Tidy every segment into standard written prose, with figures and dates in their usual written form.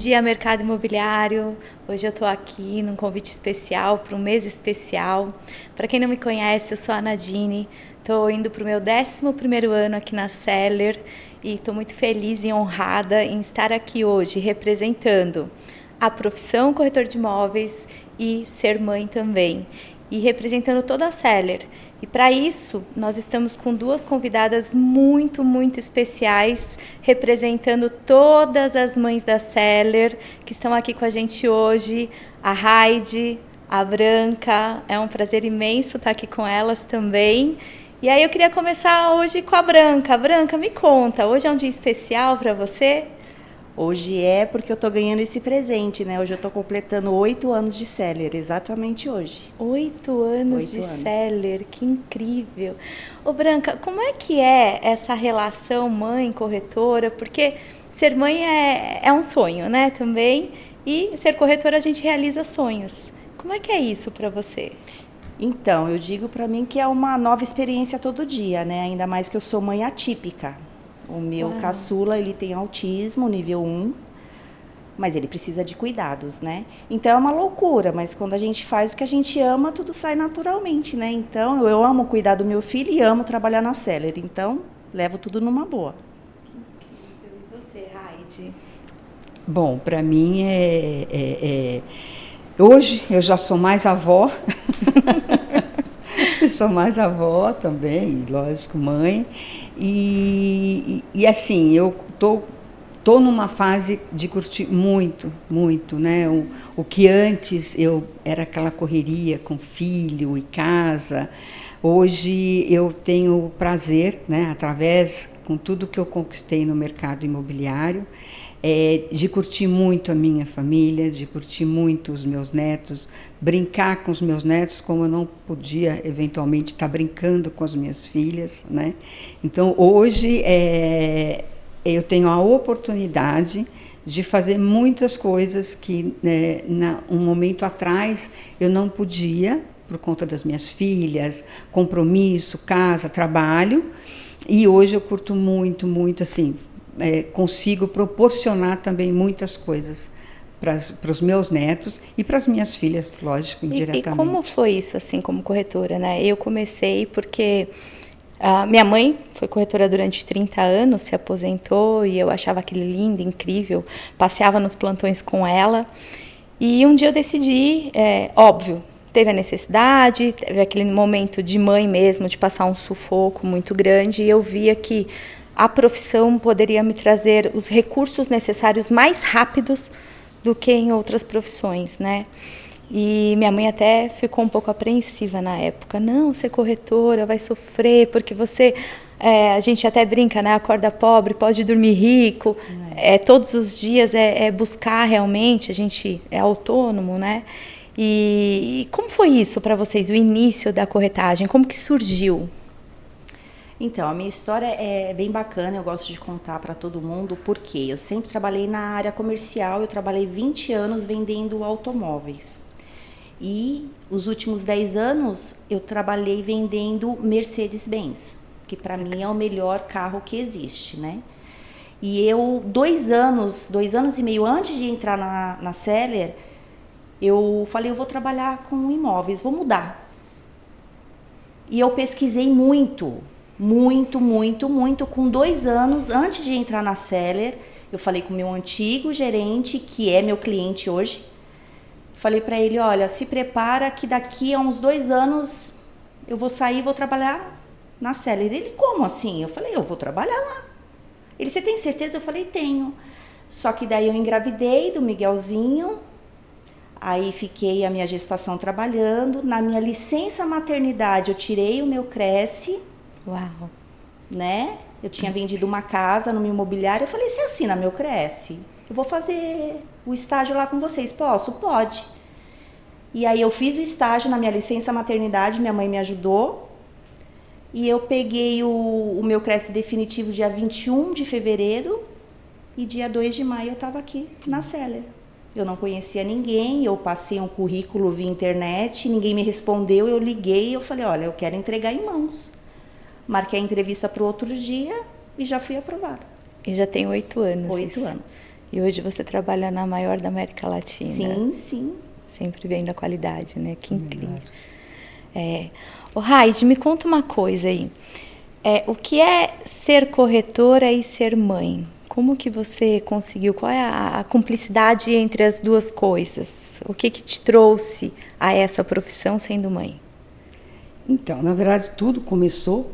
dia, mercado imobiliário. Hoje eu estou aqui num convite especial, para um mês especial. Para quem não me conhece, eu sou a Nadine. Estou indo para o meu 11º ano aqui na Seller e estou muito feliz e honrada em estar aqui hoje representando a profissão corretor de imóveis e ser mãe também. E representando toda a Seller. E para isso, nós estamos com duas convidadas muito especiais, representando todas as mães da Seller, que estão aqui com a gente hoje, a Heidi, a Branca. É um prazer imenso estar aqui com elas também. E aí eu queria começar hoje com a Branca. Branca, me conta, hoje é um dia especial para você? Hoje é porque eu tô ganhando esse presente, né? Hoje eu tô completando 8 anos de Seller, exatamente hoje. 8 anos 8 de anos. Seller, que incrível. Ô Branca, como é que é essa relação mãe-corretora? Porque ser mãe é um sonho, né, também, e ser corretora a gente realiza sonhos. Como é que é isso para você? Então, eu digo pra mim que é uma nova experiência todo dia, né? Ainda mais que eu sou mãe atípica. O meu Uau. caçula, ele tem autismo, nível 1, mas ele precisa de cuidados, né? Então é uma loucura, mas quando a gente faz o que a gente ama, tudo sai naturalmente, né? Então eu amo cuidar do meu filho e amo trabalhar na Seller, então levo tudo numa boa. E você, Heidi? Bom, para mim hoje eu já sou mais avó. Eu sou mais avó também, lógico, mãe. E assim, eu tô numa fase de curtir muito, né? O que antes eu era aquela correria com filho e casa. Hoje eu tenho o prazer, né, através com tudo que eu conquistei no mercado imobiliário, de curtir muito a minha família, de curtir muito os meus netos, brincar com os meus netos como eu não podia eventualmente estar brincando com as minhas filhas, né? Então hoje eu tenho a oportunidade de fazer muitas coisas que um momento atrás eu não podia por conta das minhas filhas, compromisso, casa, trabalho, e hoje eu curto muito assim. Consigo proporcionar também muitas coisas para os meus netos e para as minhas filhas, lógico, indiretamente. E como foi isso, assim, como corretora, né? Eu comecei porque minha mãe foi corretora durante 30 anos, se aposentou, e eu achava aquilo lindo, incrível, passeava nos plantões com ela. E um dia eu decidi, óbvio, teve a necessidade, teve aquele momento de mãe mesmo, de passar um sufoco muito grande, e eu via que a profissão poderia me trazer os recursos necessários mais rápidos do que em outras profissões, né? E minha mãe até ficou um pouco apreensiva na época. Não, ser corretora vai sofrer, porque você... a gente até brinca, né? Acorda pobre, pode dormir rico. Todos os dias buscar realmente, a gente é autônomo, né? E como foi isso para vocês, o início da corretagem? Como que surgiu? Então, a minha história é bem bacana, eu gosto de contar para todo mundo, porque eu sempre trabalhei na área comercial, eu trabalhei 20 anos vendendo automóveis. E os últimos 10 anos eu trabalhei vendendo Mercedes-Benz, que para mim é o melhor carro que existe, né? E eu, 2 anos e meio antes de entrar na Seller, eu falei, eu vou trabalhar com imóveis, vou mudar. E eu pesquisei muito, com 2 anos, antes de entrar na Seller, eu falei com o meu antigo gerente, que é meu cliente hoje, falei para ele, olha, se prepara que daqui a uns 2 anos eu vou sair e vou trabalhar na Seller. Ele, como assim? Eu falei, eu vou trabalhar lá. Ele, você tem certeza? Eu falei, tenho. Só que daí eu engravidei do Miguelzinho, aí fiquei a minha gestação trabalhando, na minha licença maternidade eu tirei o meu Cresce. Uau! Né? Eu tinha vendido uma casa no meu imobiliário, eu falei, você assina meu Cresce? Eu vou fazer o estágio lá com vocês, posso? Pode. E aí eu fiz o estágio na minha licença maternidade, minha mãe me ajudou, e eu peguei o meu Cresce definitivo dia 21 de fevereiro, e dia 2 de maio eu estava aqui na Seller. Eu não conhecia ninguém, eu passei um currículo via internet, ninguém me respondeu, eu liguei, eu falei, olha, eu quero entregar em mãos. Marquei a entrevista para o outro dia e já fui aprovada. E já tem 8 anos. 8 anos. E hoje você trabalha na maior da América Latina. Sim, sim. Sempre vendo a qualidade, né? Que incrível. Ô, Raide, me conta uma coisa aí. O que é ser corretora e ser mãe? Como que você conseguiu? Qual é a cumplicidade entre as duas coisas? O que te trouxe a essa profissão sendo mãe? Então, na verdade, tudo começou.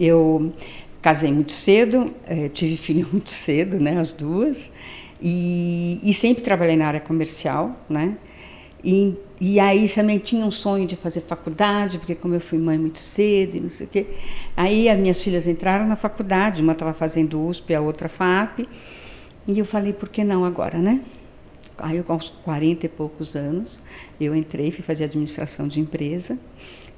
Eu casei muito cedo, tive filho muito cedo, né, as duas, e sempre trabalhei na área comercial, né? E aí também tinha um sonho de fazer faculdade, porque como eu fui mãe muito cedo e não sei o quê. Aí as minhas filhas entraram na faculdade, uma estava fazendo USP, a outra FAP, e eu falei, por que não agora, né? Aí eu, com uns 40 e poucos anos, eu entrei, fui fazer administração de empresa,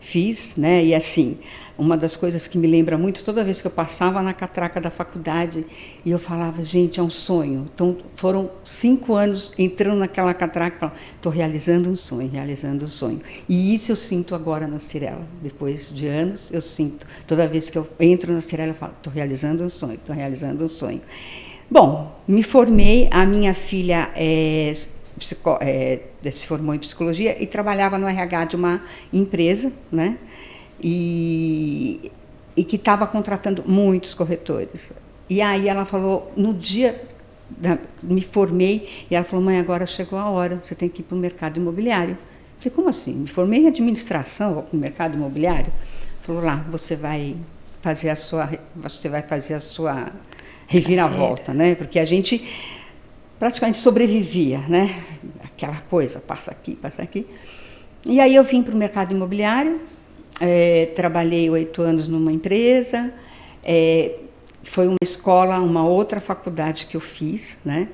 fiz, né? E assim, uma das coisas que me lembra muito, toda vez que eu passava na catraca da faculdade, e eu falava, gente, é um sonho. Então, foram 5 anos entrando naquela catraca, falando, estou realizando um sonho, realizando um sonho. E isso eu sinto agora na Cyrela. Depois de anos, eu sinto. Toda vez que eu entro na Cyrela, eu falo, estou realizando um sonho, estou realizando um sonho. Bom, me formei, a minha filha se formou em psicologia e trabalhava no RH de uma empresa, né? E que estava contratando muitos corretores. E aí ela falou, no dia, me formei, e ela falou, mãe, agora chegou a hora, você tem que ir para o mercado imobiliário. Eu falei, como assim? Me formei em administração, vou para o mercado imobiliário? Falou, lá, você vai fazer a sua reviravolta, né? Porque a gente praticamente sobrevivia, né? Aquela coisa, passa aqui, passa aqui. E aí eu vim para o mercado imobiliário, trabalhei 8 anos numa empresa, foi uma escola, uma outra faculdade que eu fiz, né?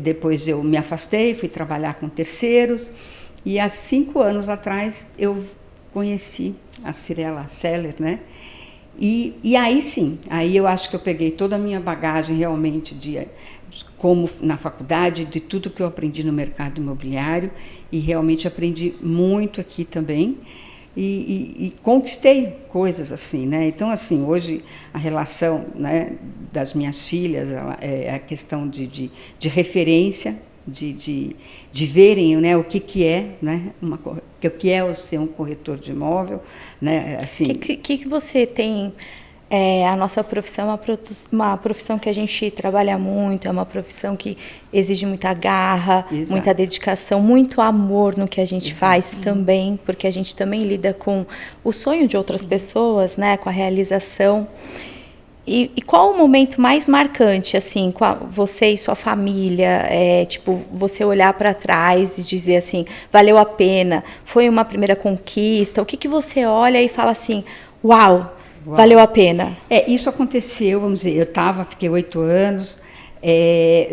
Depois eu me afastei, fui trabalhar com terceiros, e há 5 anos atrás eu conheci a Cyrela Seller, né? E aí sim, aí eu acho que eu peguei toda a minha bagagem realmente como na faculdade, de tudo que eu aprendi no mercado imobiliário, e realmente aprendi muito aqui também, e conquistei coisas assim, né? Então, assim, hoje a relação, né, das minhas filhas é a questão de referência, de verem, né, o que é, né, o que é ser um corretor de imóvel, né, assim. Que você tem? A nossa profissão é uma profissão que a gente trabalha muito, é uma profissão que exige muita garra, exato, muita dedicação, muito amor no que a gente, exato, faz também, porque a gente também lida com o sonho de outras, sim, pessoas, né, com a realização. E qual o momento mais marcante, assim, com você e sua família, tipo, você olhar para trás e dizer assim, valeu a pena, foi uma primeira conquista, o que você olha e fala assim, uau, valeu a pena? Isso aconteceu, vamos dizer, fiquei 8 anos,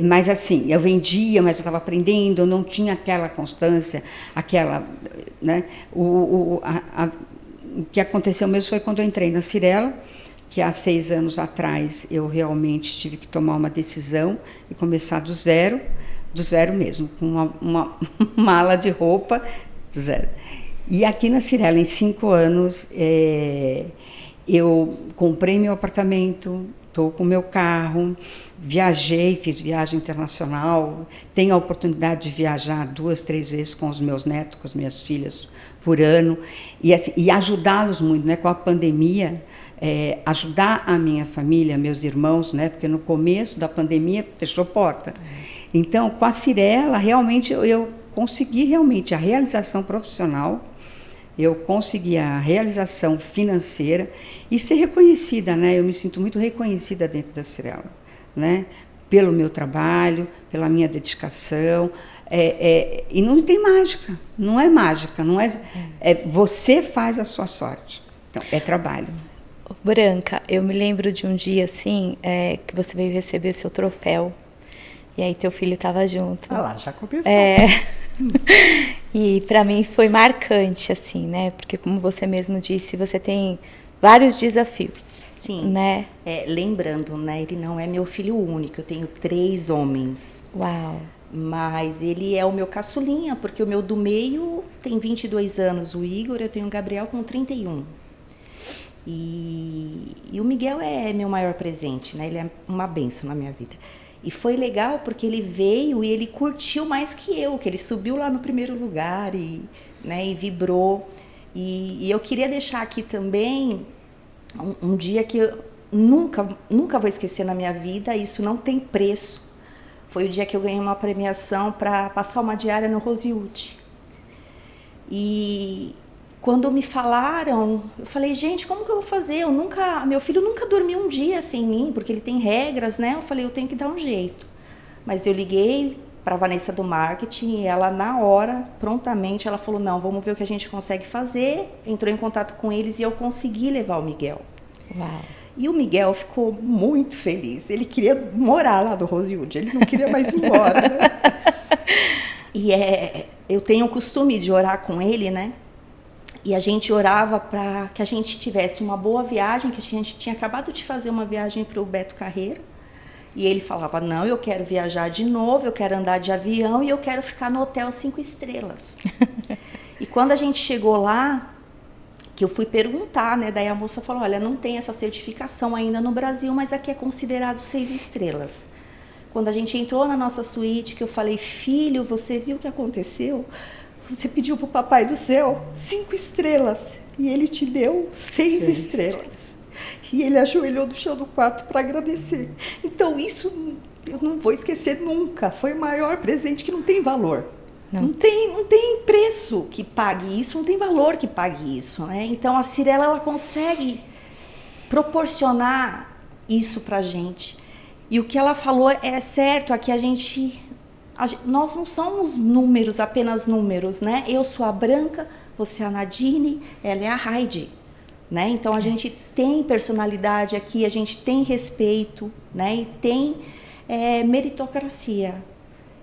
mas assim, eu vendia, mas eu estava aprendendo, eu não tinha aquela constância, né, o que aconteceu mesmo foi quando eu entrei na Cyrela, que há 6 anos atrás eu realmente tive que tomar uma decisão e começar do zero mesmo, com uma mala de roupa, do zero. E aqui na Cyrela, em 5 anos, eu comprei meu apartamento, estou com meu carro, viajei, fiz viagem internacional, tenho a oportunidade de viajar 2, 3 vezes com os meus netos, com as minhas filhas por ano, e, assim, e ajudá-los muito, né, com a pandemia. Ajudar a minha família, meus irmãos, né? Porque no começo da pandemia fechou porta. Então, com a Cyrela, realmente eu consegui realmente a realização profissional, eu consegui a realização financeira e ser reconhecida, né? Eu me sinto muito reconhecida dentro da Cyrela, né? Pelo meu trabalho, pela minha dedicação. E não tem mágica, não é mágica, não é. Você faz a sua sorte. Então, é trabalho. Branca, eu me lembro de um dia assim, que você veio receber seu troféu e aí teu filho estava junto. Ah lá, já começou. E para mim foi marcante assim, né? Porque como você mesmo disse, você tem vários desafios. Sim, né? Lembrando, né? Ele não é meu filho único, eu tenho 3 homens. Uau! Mas ele é o meu caçulinha, porque o meu do meio tem 22 anos, o Igor, eu tenho o Gabriel com 31. E o Miguel é meu maior presente, né? Ele é uma bênção na minha vida. E foi legal porque ele veio e ele curtiu mais que ele subiu lá no primeiro lugar e, né, e vibrou. E eu queria deixar aqui também um dia que eu nunca vou esquecer na minha vida, isso não tem preço. Foi o dia que eu ganhei uma premiação para passar uma diária no Rosewood. E quando me falaram, eu falei, gente, como que eu vou fazer? Meu filho nunca dormiu um dia sem mim, porque ele tem regras, né? Eu falei, eu tenho que dar um jeito. Mas eu liguei para a Vanessa do marketing e ela, na hora, prontamente, ela falou, não, vamos ver o que a gente consegue fazer. Entrou em contato com eles e eu consegui levar o Miguel. Uau. E o Miguel ficou muito feliz. Ele queria morar lá no Rosewood, ele não queria mais ir embora, né? E eu tenho o costume de orar com ele, né? E a gente orava para que a gente tivesse uma boa viagem, que a gente tinha acabado de fazer uma viagem para o Beto Carreiro. E ele falava, não, eu quero viajar de novo, eu quero andar de avião e eu quero ficar no hotel 5 estrelas. E quando a gente chegou lá, que eu fui perguntar, né? Daí a moça falou, olha, não tem essa certificação ainda no Brasil, mas aqui é considerado 6 estrelas. Quando a gente entrou na nossa suíte, que eu falei, filho, você viu o que aconteceu? Você pediu para o Papai do Céu 5 estrelas e ele te deu 6 estrelas. E ele ajoelhou no chão do quarto para agradecer. Então, isso eu não vou esquecer nunca. Foi o maior presente que não tem valor. Não tem preço que pague isso, não tem valor que pague isso, né? Então, a Cyrela, ela consegue proporcionar isso para a gente. E o que ela falou é certo, aqui nós não somos números, apenas números, né? Eu sou a Branca, você é a Nadine, ela é a Heidi, né? Então, a gente tem personalidade aqui, a gente tem respeito, né? E tem meritocracia.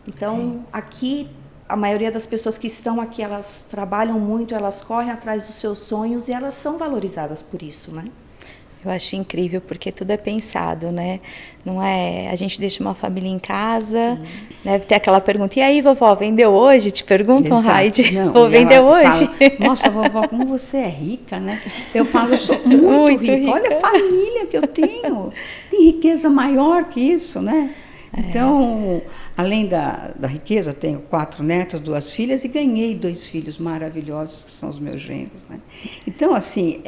Então, aqui, a maioria das pessoas que estão aqui, elas trabalham muito, elas correm atrás dos seus sonhos e elas são valorizadas por isso, né? Eu acho incrível, porque tudo é pensado, né? Não é... A gente deixa uma família em casa, deve ter aquela pergunta, e aí, vovó, vendeu hoje? Te perguntam, Heidi, vendeu hoje? Fala, nossa, vovó, como você é rica, né? Eu falo, eu sou muito rica. Olha a família que eu tenho. Tem riqueza maior que isso, né? Então, além da riqueza, eu tenho 4 netas, 2 filhas e ganhei 2 filhos maravilhosos, que são os meus genros, né? Então, assim,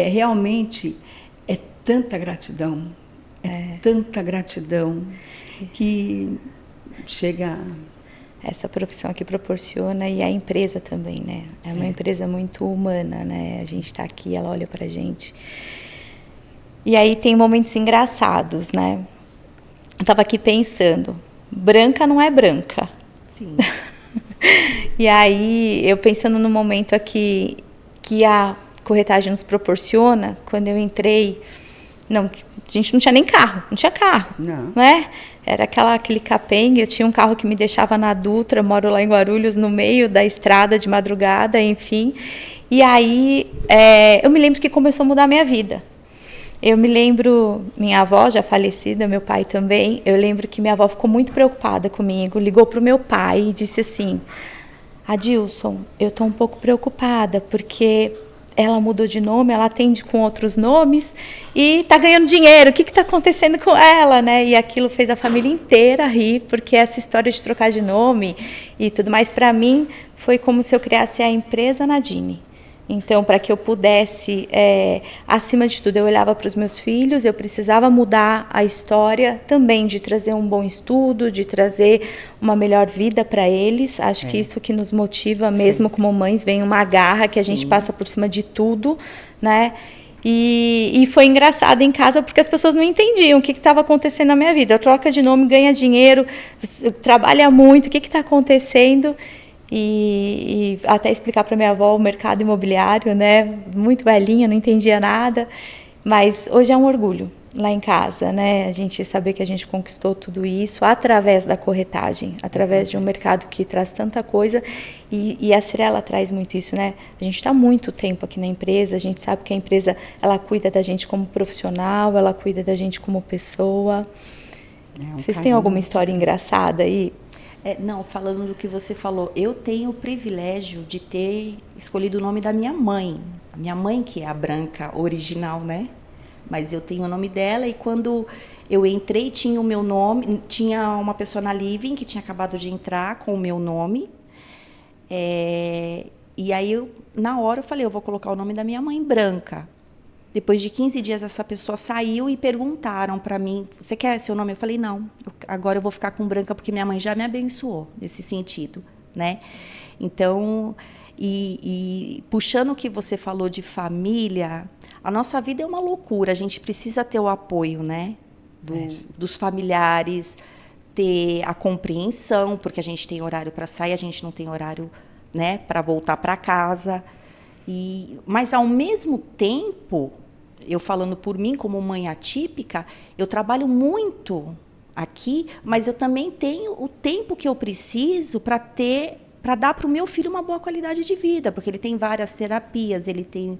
realmente... tanta gratidão, tanta gratidão que chega... Essa profissão aqui proporciona, e a empresa também, né? É uma empresa muito humana, né? A gente está aqui, ela olha pra gente. E aí tem momentos engraçados, né? Eu estava aqui pensando, branca não é branca. Sim. E aí, eu pensando no momento aqui que a corretagem nos proporciona, quando eu entrei... Não, a gente não tinha nem carro, não tinha carro, né? Era aquele capenga, eu tinha um carro que me deixava na Dutra, eu moro lá em Guarulhos, no meio da estrada de madrugada, enfim. E aí, eu me lembro que começou a mudar a minha vida. Eu me lembro, minha avó já falecida, meu pai também, eu lembro que minha avó ficou muito preocupada comigo, ligou para o meu pai e disse assim, Adilson, eu estou um pouco preocupada, porque... ela mudou de nome, ela atende com outros nomes e está ganhando dinheiro. O que está acontecendo com ela, né? E aquilo fez a família inteira rir, porque essa história de trocar de nome e tudo mais, para mim, foi como se eu criasse a empresa Nadine. Então, para que eu pudesse, acima de tudo, eu olhava para os meus filhos, eu precisava mudar a história também, de trazer um bom estudo, de trazer uma melhor vida para eles. Acho que isso que nos motiva mesmo como mães, vem uma garra que a gente passa por cima de tudo, né? E foi engraçado em casa, porque as pessoas não entendiam o que estava acontecendo na minha vida. Troca de nome, ganha dinheiro, trabalha muito, o que está acontecendo? E até explicar para minha avó o mercado imobiliário, né? Muito velhinha, não entendia nada, mas hoje é um orgulho lá em casa, né? A gente saber que a gente conquistou tudo isso através da corretagem, através de um mercado que traz tanta coisa, e a Cyrela traz muito isso, né? A gente está há muito tempo aqui na empresa, a gente sabe que a empresa, ela cuida da gente como profissional, ela cuida da gente como pessoa. Vocês têm alguma história engraçada aí? Não, falando do que você falou, eu tenho o privilégio de ter escolhido o nome da minha mãe. A minha mãe, que é a Branca original, né? mas eu tenho o nome dela, e quando eu entrei tinha o meu nome, tinha uma pessoa na Living que tinha acabado de entrar com o meu nome, e aí na hora eu falei, eu vou colocar o nome da minha mãe, Branca. Depois de 15 dias essa pessoa saiu e perguntaram para mim, você quer seu nome? Eu falei, não, agora eu vou ficar com Branca porque minha mãe já me abençoou nesse sentido, né? Então, e puxando o que você falou de família, a nossa vida é uma loucura, a gente precisa ter o apoio, né? Dos familiares, ter a compreensão, porque a gente tem horário para sair, a gente não tem horário, né, para voltar para casa. Mas, ao mesmo tempo, eu falando por mim como mãe atípica, eu trabalho muito aqui, mas eu também tenho o tempo que eu preciso para dar para o meu filho uma boa qualidade de vida, porque ele tem várias terapias, ele tem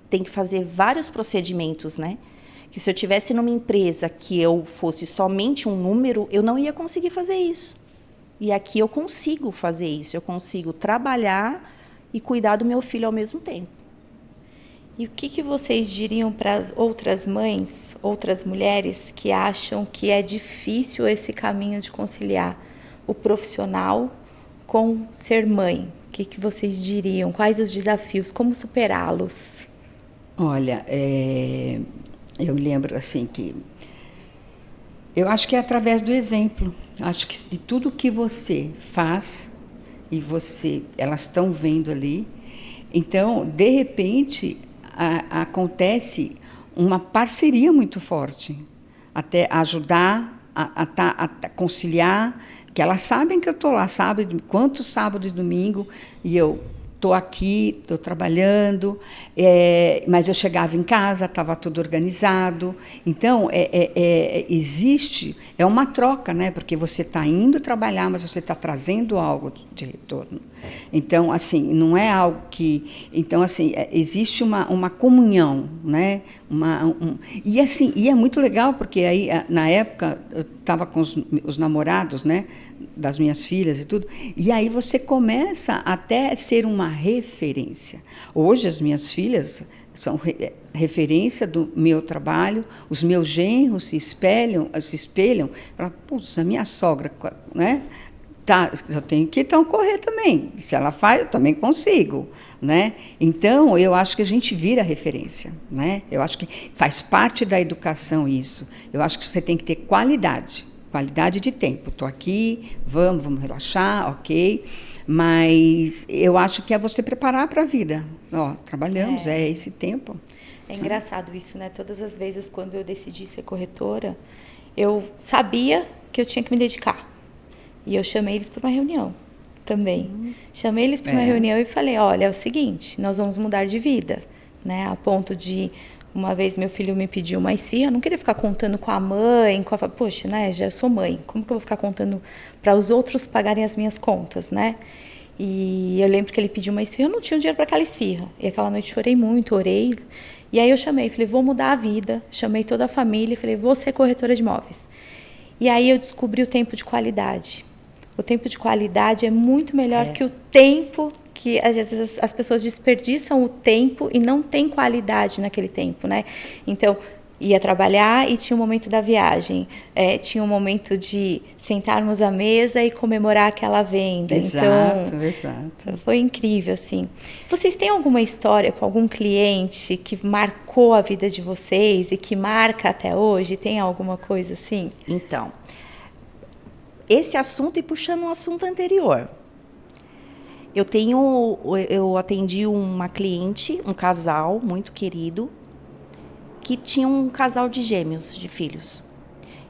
que fazer vários procedimentos, né? Que se eu tivesse numa empresa que eu fosse somente um número, eu não ia conseguir fazer isso. E aqui eu consigo fazer isso, eu consigo trabalhar e cuidar do meu filho ao mesmo tempo. E o que vocês diriam para as outras mães, outras mulheres que acham que é difícil esse caminho de conciliar o profissional com ser mãe? O que vocês diriam? Quais os desafios? Como superá-los? Olha, eu lembro assim que eu acho que é através do exemplo. Acho que de tudo que você faz e elas estão vendo ali, então de repente acontece uma parceria muito forte, até ajudar a conciliar, que elas sabem que eu estou lá, quantos sábado e domingo, e eu estou aqui, estou trabalhando, mas eu chegava em casa, estava tudo organizado. Então, existe, é uma troca, né? Porque você está indo trabalhar, mas você está trazendo algo de retorno. Então, assim, não é algo que... Então, assim, existe uma comunhão, né? E, assim, e é muito legal, porque aí, na época, eu estava com os namorados, né? Das minhas filhas e tudo, e aí você começa até a ser uma referência. Hoje as minhas filhas são referência do meu trabalho, os meus genros se espelham, falam, putz, a minha sogra, né? Tá, eu tenho que então correr também. Se ela faz, eu também consigo, né? Então, eu acho que a gente vira referência, né? Eu acho que faz parte da educação isso. Eu acho que você tem que ter qualidade de tempo. Estou aqui, vamos relaxar, ok. Mas eu acho que é você preparar para a vida. Ó, trabalhamos, é esse tempo. É engraçado isso, né? Todas as vezes quando eu decidi ser corretora, eu sabia que eu tinha que me dedicar. E eu chamei eles para uma reunião também. Sim. Chamei eles para uma reunião e falei, olha, é o seguinte, nós vamos mudar de vida, né? A ponto de, uma vez meu filho me pediu uma esfirra, eu não queria ficar contando com a mãe, poxa, né, já sou mãe, como que eu vou ficar contando para os outros pagarem as minhas contas, né? E eu lembro que ele pediu uma esfirra, eu não tinha dinheiro para aquela esfirra. E aquela noite chorei muito, orei. E aí eu chamei, falei, vou mudar a vida. Chamei toda a família, falei, vou ser corretora de imóveis. E aí eu descobri o tempo de qualidade. O tempo de qualidade é muito melhor que o tempo que, às vezes, as pessoas desperdiçam o tempo e não tem qualidade naquele tempo, né? Então, ia trabalhar e tinha o momento da viagem. Tinha o momento de sentarmos à mesa e comemorar aquela venda. Exato. Foi incrível, assim. Vocês têm alguma história com algum cliente que marcou a vida de vocês e que marca até hoje? Tem alguma coisa assim? Então, esse assunto e puxando um assunto anterior. Eu atendi uma cliente, um casal muito querido, que tinha um casal de gêmeos, de filhos.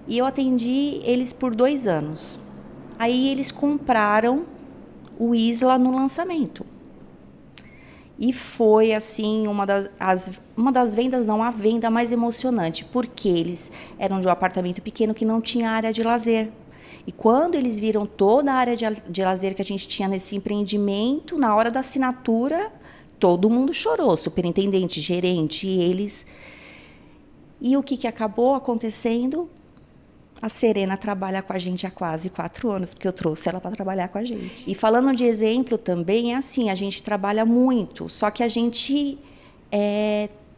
E eu atendi eles por 2 anos. Aí eles compraram o Isla no lançamento. E foi, assim, uma das vendas, não, a venda mais emocionante, porque eles eram de um apartamento pequeno que não tinha área de lazer. E quando eles viram toda a área de lazer que a gente tinha nesse empreendimento, na hora da assinatura, todo mundo chorou, superintendente, gerente, eles. E o que acabou acontecendo? A Serena trabalha com a gente há quase 4 anos, porque eu trouxe ela para trabalhar com a gente. E falando de exemplo também, é assim, a gente trabalha muito, só que a gente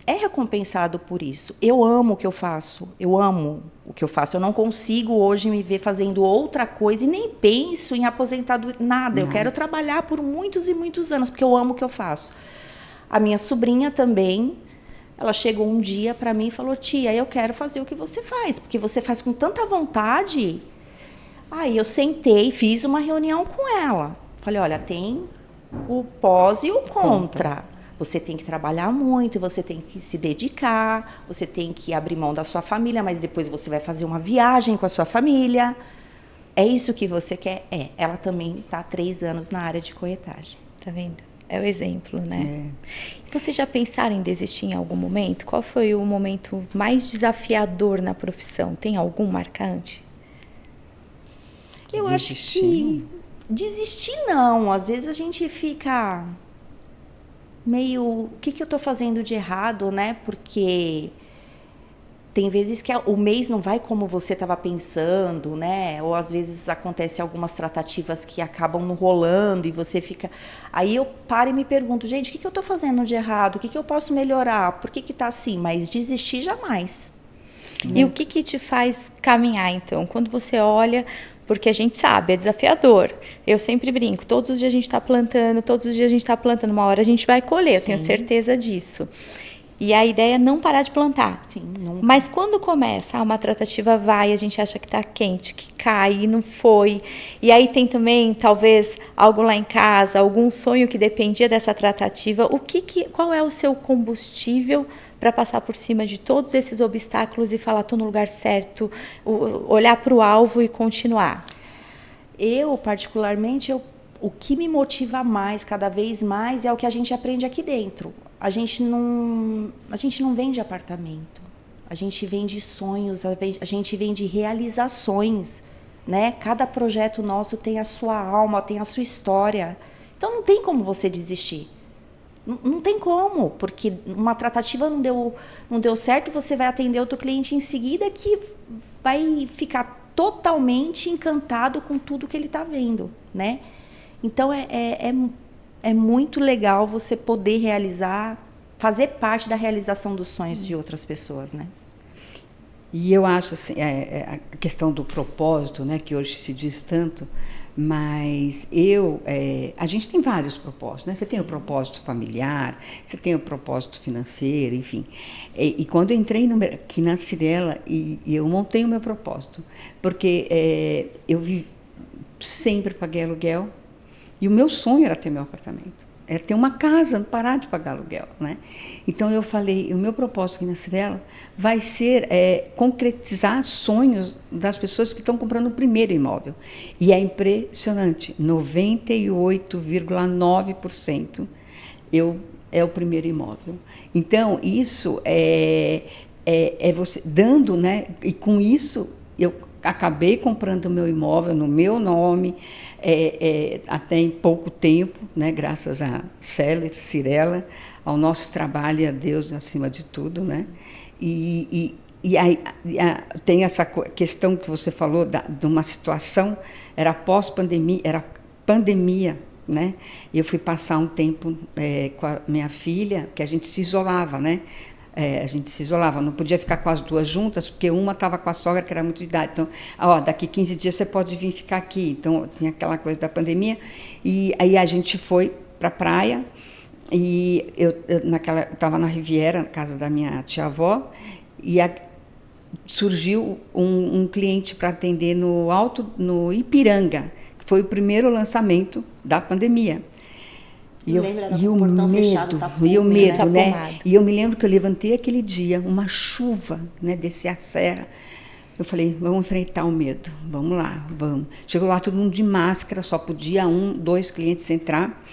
é recompensado por isso. Eu amo o que eu faço. Eu amo o que eu faço. Eu não consigo hoje me ver fazendo outra coisa e nem penso em aposentadoria, nada. Eu quero trabalhar por muitos e muitos anos, porque eu amo o que eu faço. A minha sobrinha também, ela chegou um dia para mim e falou: tia, eu quero fazer o que você faz, porque você faz com tanta vontade. Aí eu sentei, fiz uma reunião com ela. Falei: olha, tem o pós e o contra. Você tem que trabalhar muito, você tem que se dedicar, você tem que abrir mão da sua família, mas depois você vai fazer uma viagem com a sua família. É isso que você quer? É. Ela também está há 3 anos na área de corretagem. Tá vendo? É o exemplo, né? Vocês já pensaram em desistir em algum momento? Qual foi o momento mais desafiador na profissão? Tem algum marcante? Eu acho que desistir não. Às vezes a gente fica meio, o que eu estou fazendo de errado, né? Porque tem vezes que o mês não vai como você estava pensando, né? Ou às vezes acontece algumas tratativas que acabam não rolando e você fica... Aí eu paro e me pergunto: gente, o que eu estou fazendo de errado? O que eu posso melhorar? Por que está assim? Mas desistir jamais. E o que te faz caminhar, então? Quando você olha... Porque a gente sabe, é desafiador. Eu sempre brinco, todos os dias a gente está plantando, uma hora a gente vai colher, eu tenho certeza disso. E a ideia é não parar de plantar. Sim, nunca. Mas quando começa, uma tratativa vai, a gente acha que está quente, que cai, e não foi. E aí tem também, talvez, algo lá em casa, algum sonho que dependia dessa tratativa. Qual é o seu combustível para passar por cima de todos esses obstáculos e falar: estou no lugar certo, olhar para o alvo e continuar? Eu, particularmente, o que me motiva mais, cada vez mais, é o que a gente aprende aqui dentro. A gente não vende apartamento, a gente vende sonhos, a gente vende realizações, né? Cada projeto nosso tem a sua alma, tem a sua história. Então não tem como você desistir. Não tem como, porque uma tratativa não deu certo, você vai atender outro cliente em seguida que vai ficar totalmente encantado com tudo que ele está vendo, né? Então é muito legal você poder fazer parte da realização dos sonhos de outras pessoas, né? E eu acho assim, a questão do propósito, né, que hoje se diz tanto, mas a gente tem vários propósitos, né? Você tem o propósito familiar, você tem o propósito financeiro, enfim. E quando eu entrei aqui na Cyrela, e eu montei o meu propósito, porque eu sempre paguei aluguel, e o meu sonho era ter meu apartamento. Era ter uma casa, não parar de pagar aluguel, né? Então eu falei, o meu propósito aqui na Cyrela vai ser concretizar sonhos das pessoas que estão comprando o primeiro imóvel. E é impressionante, 98,9% é o primeiro imóvel. Então isso é você dando, né? E com isso eu acabei comprando o meu imóvel no meu nome, até em pouco tempo, né, graças a Cyrela, ao nosso trabalho e a Deus acima de tudo, né? E aí tem essa questão que você falou de uma situação, era pós-pandemia, era pandemia, né? E eu fui passar um tempo com a minha filha, que a gente se isolava, né? A gente se isolava, não podia ficar com as duas juntas, porque uma estava com a sogra, que era muito de idade. Então, daqui 15 dias você pode vir ficar aqui. Então, tinha aquela coisa da pandemia. E aí a gente foi para a praia, e eu estava na Riviera, na casa da minha tia-avó, e surgiu um cliente para atender no Ipiranga, que foi o primeiro lançamento da pandemia. E o medo, né? E eu me lembro que eu levantei aquele dia, uma chuva, né, descer a serra. Eu falei: vamos enfrentar o medo, vamos lá, vamos. Chegou lá todo mundo de máscara, só podia 2 clientes entrar.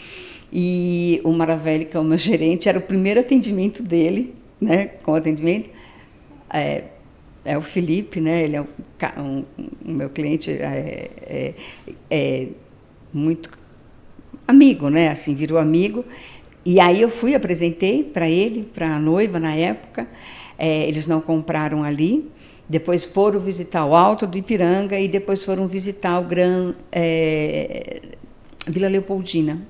E o Maravelli, que é o meu gerente, era o primeiro atendimento dele, né, com atendimento. É o Felipe, né? Ele é o meu cliente, muito amigo, né? Assim, virou amigo. E aí eu apresentei para ele, para a noiva na época. Eles não compraram ali. Depois foram visitar o Alto do Ipiranga e depois foram visitar o Vila Leopoldina.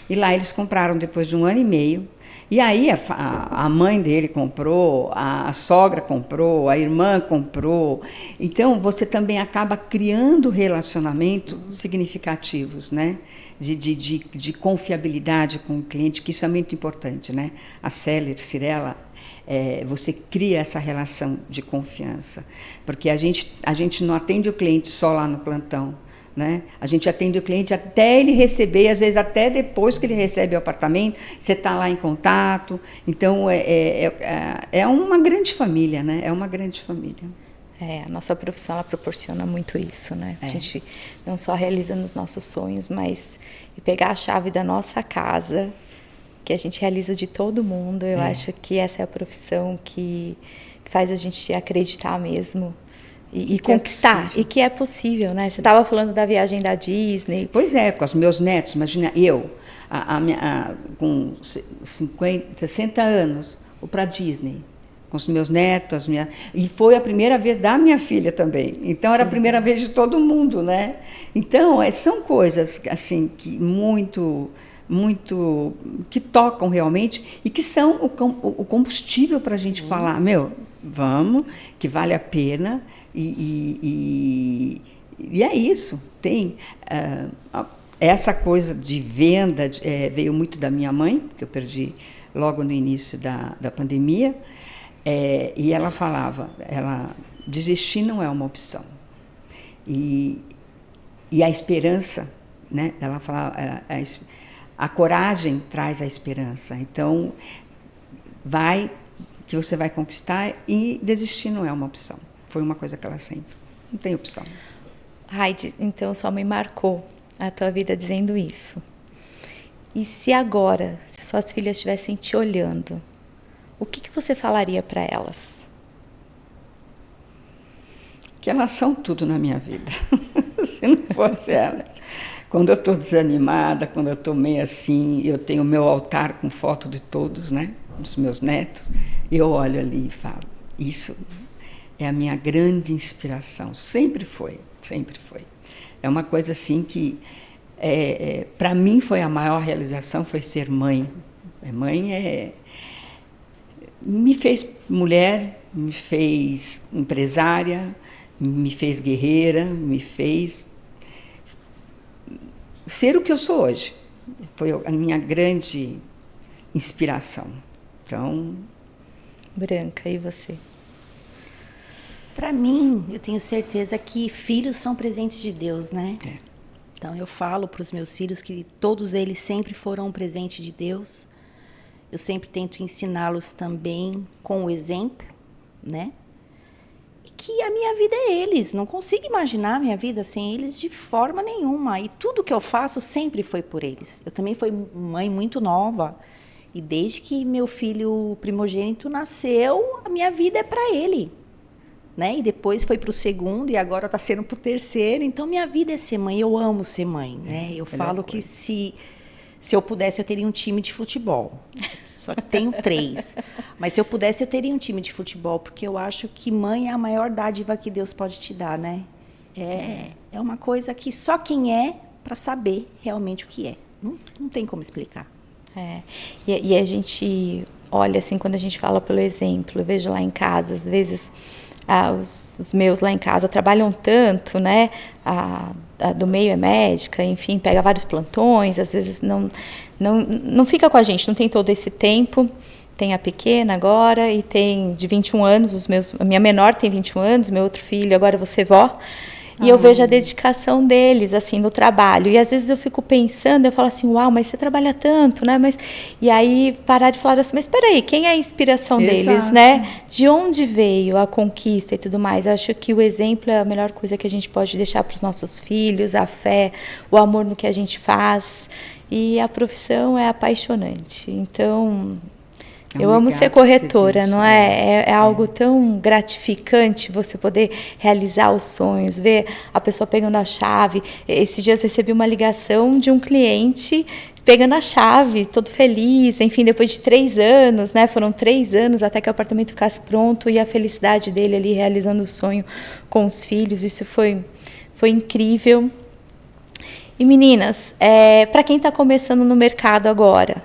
E lá eles compraram depois de 1 ano e meio. E aí a mãe dele comprou, a sogra comprou, a irmã comprou. Então, você também acaba criando relacionamentos significativos, né? De confiabilidade com o cliente, que isso é muito importante, né? A Seller, Cirela, você cria essa relação de confiança. Porque a gente não atende o cliente só lá no plantão, né? A gente atende o cliente até ele receber, às vezes até depois que ele recebe o apartamento, você está lá em contato. Então, é uma grande família, né? É uma grande família. A nossa profissão, ela proporciona muito isso, né? A gente não só realizando os nossos sonhos, mas pegar a chave da nossa casa, que a gente realiza de todo mundo. Eu acho que essa é a profissão que faz a gente acreditar mesmo e conquistar. E que é possível, né? Sim. Você estava falando da viagem da Disney. Pois é, com os meus netos. Imagina, com 60 anos, vou para a Disney. Com os meus netos, e foi a primeira vez da minha filha também. Então, era a primeira vez de todo mundo, né? Então, são coisas, assim, que que tocam realmente e que são o combustível para a gente falar, vamos, que vale a pena, e é isso. Tem essa coisa de venda, veio muito da minha mãe, que eu perdi logo no início da pandemia. E ela falava, desistir não é uma opção. E a esperança, né? Ela falava, a coragem traz a esperança. Então, que você vai conquistar, e desistir não é uma opção. Foi uma coisa que ela sempre, não tem opção. Heidi, então sua mãe marcou a tua vida dizendo isso. E se agora, se suas filhas estivessem te olhando, o que você falaria para elas? Que elas são tudo na minha vida. Se não fosse elas. Quando eu estou desanimada, quando eu estou meio assim, eu tenho o meu altar com foto de todos, né? Dos meus netos. E eu olho ali e falo, isso é a minha grande inspiração. Sempre foi, sempre foi. É uma coisa assim que, para mim, foi a maior realização, foi ser mãe. Mãe me fez mulher, me fez empresária, me fez guerreira, me fez ser o que eu sou hoje. Foi a minha grande inspiração. Então... Branca, e você? Para mim, eu tenho certeza que filhos são presentes de Deus, né? Então, eu falo para os meus filhos que todos eles sempre foram um presente de Deus. Eu sempre tento ensiná-los também com o exemplo, né? E que a minha vida é eles. Não consigo imaginar a minha vida sem eles de forma nenhuma. E tudo que eu faço sempre foi por eles. Eu também fui mãe muito nova. E desde que meu filho primogênito nasceu, a minha vida é para ele, né? E depois foi para o segundo e agora está sendo para o terceiro. Então, minha vida é ser mãe. Eu amo ser mãe, né? Eu falo que se eu pudesse, eu teria um time de futebol. Só que tenho 3. Mas se eu pudesse, eu teria um time de futebol, porque eu acho que mãe é a maior dádiva que Deus pode te dar, né? É uma coisa que só quem é para saber realmente o que é. Não tem como explicar. E a gente olha assim, quando a gente fala pelo exemplo, eu vejo lá em casa, às vezes os meus lá em casa trabalham tanto, né? A do meio é médica, enfim, pega vários plantões, às vezes não fica com a gente, não tem todo esse tempo. Tem a pequena agora e tem de 21 anos, a minha menor tem 21 anos, meu outro filho, agora eu vou ser vó. E eu vejo a dedicação deles, assim, no trabalho. E às vezes eu fico pensando, eu falo assim, uau, mas você trabalha tanto, né? E aí parar de falar assim, mas espera aí, quem é a inspiração deles, né? De onde veio a conquista e tudo mais? Eu acho que o exemplo é a melhor coisa que a gente pode deixar para os nossos filhos, a fé, o amor no que a gente faz. E a profissão é apaixonante. Então... eu amo ser corretora, não é? É algo tão gratificante você poder realizar os sonhos, ver a pessoa pegando a chave. Esses dias eu recebi uma ligação de um cliente pegando a chave, todo feliz, enfim, depois de 3 anos, né? Foram 3 anos até que o apartamento ficasse pronto e a felicidade dele ali realizando o sonho com os filhos. Isso foi incrível. E meninas, para quem está começando no mercado agora,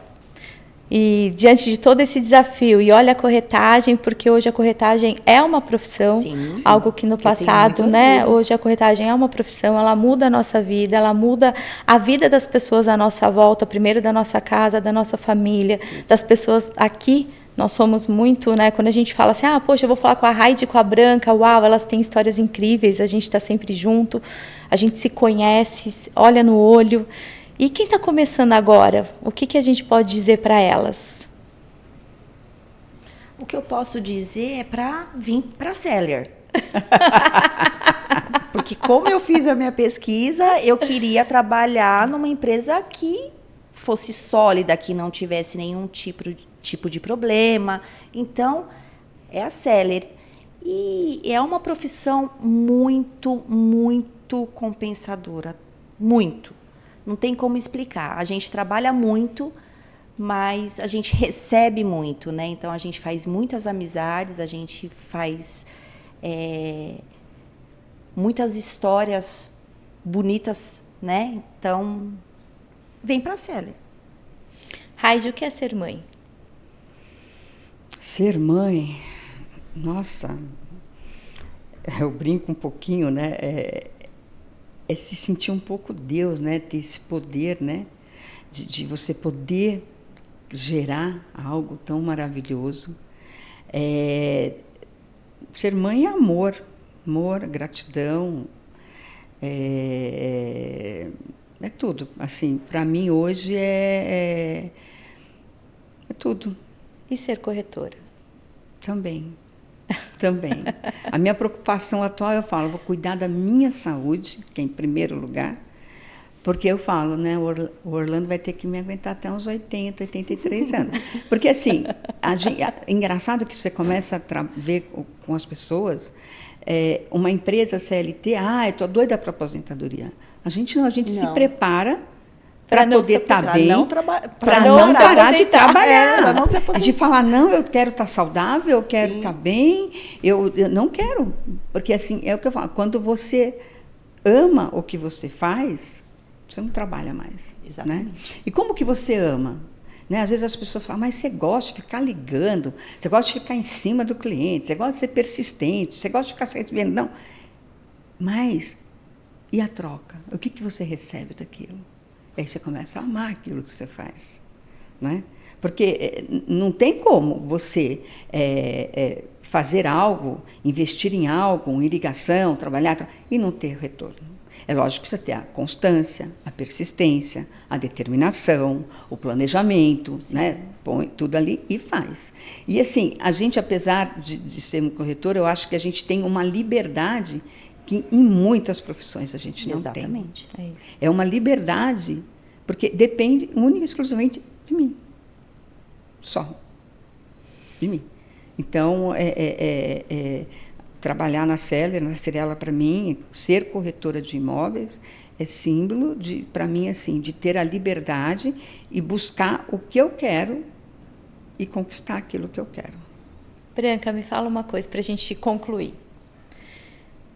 E diante de todo esse desafio, e olha a corretagem, porque hoje a corretagem é uma profissão, Sim, algo que no passado, né? Hoje a corretagem é uma profissão, ela muda a nossa vida, ela muda a vida das pessoas à nossa volta, primeiro da nossa casa, da nossa família, das pessoas aqui. Nós somos muito, né? Quando a gente fala assim, poxa, eu vou falar com a Raide e com a Branca, uau, elas têm histórias incríveis, a gente está sempre junto, a gente se conhece, olha no olho. E quem está começando agora, o que a gente pode dizer para elas? O que eu posso dizer é para vir para a Seller. Porque como eu fiz a minha pesquisa, eu queria trabalhar numa empresa que fosse sólida, que não tivesse nenhum tipo de problema. Então, é a Seller. E é uma profissão muito, muito compensadora. Muito. Não tem como explicar. A gente trabalha muito, mas a gente recebe muito, né? Então, a gente faz muitas amizades, a gente faz muitas histórias bonitas, né? Então, vem para a Seller. Raide, o que é ser mãe? Ser mãe, nossa, eu brinco um pouquinho, né? É se sentir um pouco Deus, né? Ter esse poder, né? De você poder gerar algo tão maravilhoso. Ser mãe é amor, gratidão, é tudo. Assim, para mim hoje é tudo. E ser corretora? Também. A minha preocupação atual, eu falo, vou cuidar da minha saúde, que é em primeiro lugar, porque eu falo, né, o Orlando vai ter que me aguentar até uns 80, 83 anos. Porque, assim, é engraçado que você começa a ver com as pessoas, uma empresa CLT, eu estou doida para aposentadoria. A gente não, se prepara para poder estar bem, para não parar de trabalhar. A gente fala, não, eu quero estar saudável, eu quero estar bem, eu não quero. Porque, assim, é o que eu falo, quando você ama o que você faz, você não trabalha mais. Exatamente. Né? E como que você ama? Né? Às vezes as pessoas falam, mas você gosta de ficar ligando, você gosta de ficar em cima do cliente, você gosta de ser persistente, você gosta de ficar recebendo. Não. Mas, e a troca? O que você recebe daquilo? Aí você começa a amar aquilo que você faz. Né? Porque não tem como você fazer algo, investir em algo, em ligação, trabalhar, e não ter retorno. É lógico que precisa ter a constância, a persistência, a determinação, o planejamento, né? Põe tudo ali e faz. E assim, a gente, apesar de ser um corretor, eu acho que a gente tem uma liberdade que em muitas profissões a gente não tem. Exatamente. É uma liberdade, porque depende única e exclusivamente de mim. Só. De mim. Então, trabalhar na Seller, na Cirela, para mim, ser corretora de imóveis, é símbolo, para mim, assim, de ter a liberdade e buscar o que eu quero e conquistar aquilo que eu quero. Branca, me fala uma coisa para a gente concluir.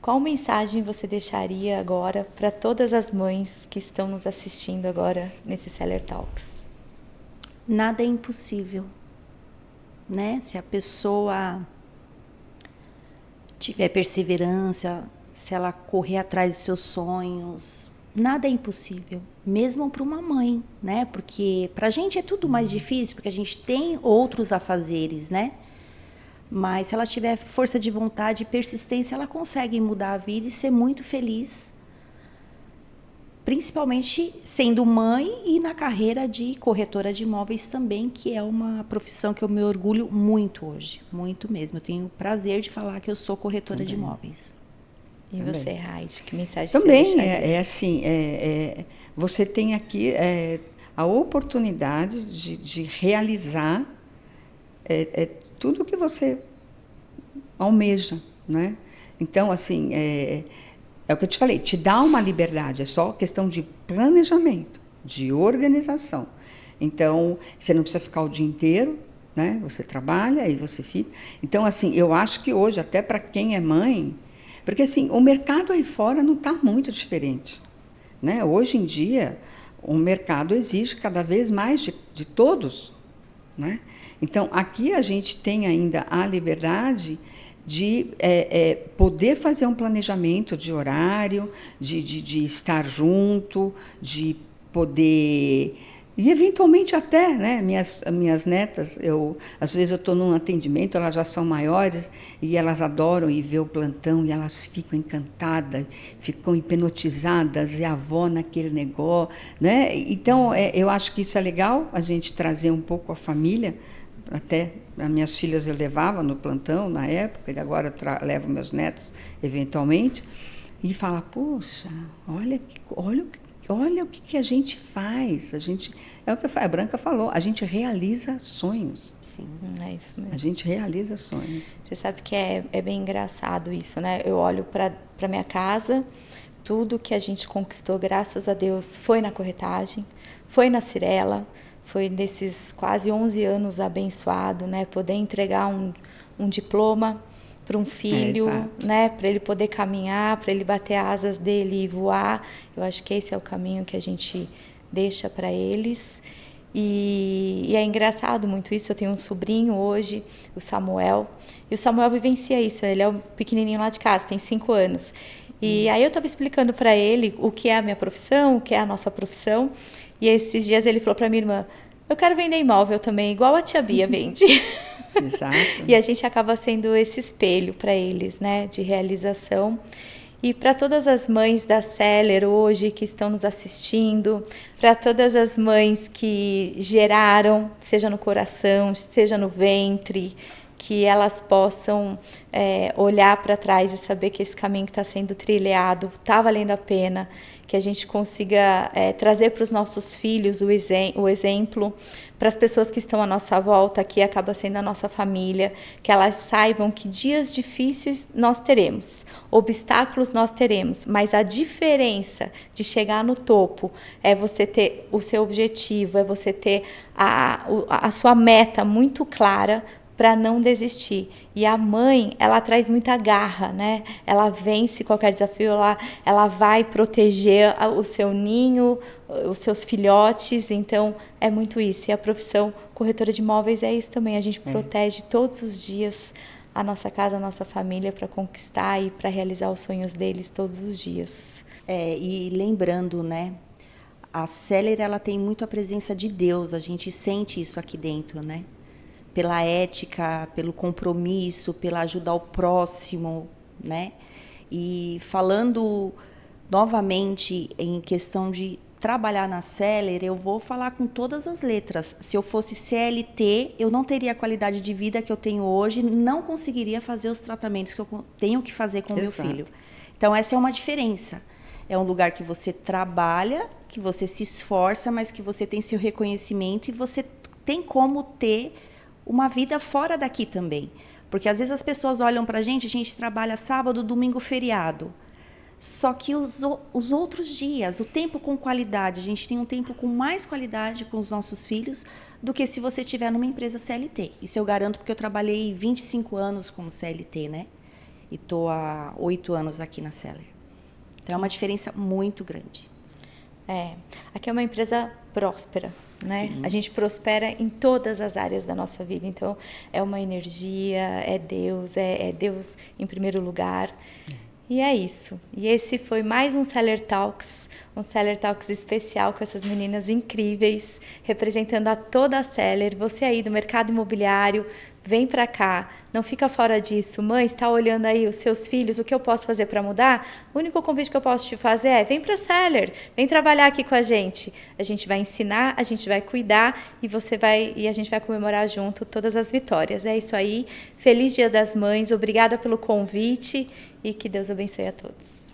Qual mensagem você deixaria agora para todas as mães que estão nos assistindo agora nesse Seller Talks? Nada é impossível, né? Se a pessoa tiver perseverança, se ela correr atrás dos seus sonhos, nada é impossível, mesmo para uma mãe, né? Porque para a gente é tudo mais difícil, porque a gente tem outros afazeres, né? Mas se ela tiver força de vontade e persistência, ela consegue mudar a vida e ser muito feliz. Principalmente sendo mãe e na carreira de corretora de imóveis também, que é uma profissão que eu me orgulho muito hoje. Muito mesmo. Eu tenho o prazer de falar que eu sou corretora de imóveis. E também. Você, Raide, que mensagem também você deixaria? Assim, você tem aqui a oportunidade de realizar tudo o que você almeja, né? Então, assim, é o que eu te falei, te dá uma liberdade, é só questão de planejamento, de organização. Então, você não precisa ficar o dia inteiro, né? Você trabalha e você fica. Então, assim, eu acho que hoje, até para quem é mãe, porque assim, o mercado aí fora não está muito diferente, né? Hoje em dia, o mercado exige cada vez mais de todos, né? Então, aqui a gente tem ainda a liberdade de poder fazer um planejamento de horário, de estar junto, de poder... E, eventualmente, até, né, minhas netas, às vezes eu estou num atendimento, elas já são maiores, e elas adoram ir ver o plantão, e elas ficam encantadas, ficam hipnotizadas, e a avó naquele negócio, né? Então, eu acho que isso é legal, a gente trazer um pouco a família. Até as minhas filhas eu levava no plantão, na época, e agora eu levo meus netos, eventualmente, e fala, poxa, olha o que a gente faz. É o que a Branca falou, a gente realiza sonhos. Sim, é isso mesmo. A gente realiza sonhos. Você sabe que é bem engraçado isso, né? Eu olho para minha casa, tudo que a gente conquistou, graças a Deus, foi na corretagem, foi na Cyrela, foi nesses quase 11 anos abençoado, né? Poder entregar um diploma para um filho, né, para ele poder caminhar, para ele bater asas dele e voar. Eu acho que esse é o caminho que a gente deixa para eles. E é engraçado muito isso. Eu tenho um sobrinho hoje, o Samuel, e o Samuel vivencia isso. Ele é o pequenininho lá de casa, tem 5 anos. E aí eu estava explicando para ele o que é a minha profissão, o que é a nossa profissão. E esses dias ele falou para minha irmã, eu quero vender imóvel também, igual a tia Bia vende. Exato. E a gente acaba sendo esse espelho para eles, né, de realização. E para todas as mães da Seller hoje que estão nos assistindo, para todas as mães que geraram, seja no coração, seja no ventre, que elas possam olhar para trás e saber que esse caminho que está sendo trilhado está valendo a pena, que a gente consiga trazer para os nossos filhos o exemplo, para as pessoas que estão à nossa volta, que acaba sendo a nossa família, que elas saibam que dias difíceis nós teremos, obstáculos nós teremos, mas a diferença de chegar no topo é você ter o seu objetivo, é você ter a sua meta muito clara, para não desistir. E a mãe, ela traz muita garra, né? Ela vence qualquer desafio, ela vai proteger o seu ninho, os seus filhotes, então é muito isso. E a profissão corretora de imóveis é isso também, a gente protege todos os dias a nossa casa, a nossa família para conquistar e para realizar os sonhos deles todos os dias. E lembrando, né? A Seller, ela tem muito a presença de Deus, a gente sente isso aqui dentro, né? Pela ética, pelo compromisso, pela ajuda ao próximo, né? E falando novamente em questão de trabalhar na Seller, eu vou falar com todas as letras. Se eu fosse CLT, eu não teria a qualidade de vida que eu tenho hoje, não conseguiria fazer os tratamentos que eu tenho que fazer com o meu filho. Então, essa é uma diferença. É um lugar que você trabalha, que você se esforça, mas que você tem seu reconhecimento e você tem como ter uma vida fora daqui também. Porque às vezes as pessoas olham para a gente trabalha sábado, domingo, feriado. Só que os outros dias, o tempo com qualidade, a gente tem um tempo com mais qualidade com os nossos filhos do que se você estiver numa empresa CLT. Isso eu garanto porque eu trabalhei 25 anos como CLT, né? E estou há 8 anos aqui na Seller. Então é uma diferença muito grande. Aqui é uma empresa próspera, né? Sim. A gente prospera em todas as áreas da nossa vida. Então, é uma energia, é Deus em primeiro lugar. E é isso. E esse foi mais um Seller Talks especial com essas meninas incríveis, representando a toda a Seller. Você aí do mercado imobiliário, vem para cá, não fica fora disso. Mãe, está olhando aí os seus filhos, o que eu posso fazer para mudar? O único convite que eu posso te fazer é, vem para a Seller, vem trabalhar aqui com a gente. A gente vai ensinar, a gente vai cuidar e a gente vai comemorar junto todas as vitórias. É isso aí. Feliz Dia das Mães, obrigada pelo convite e que Deus abençoe a todos.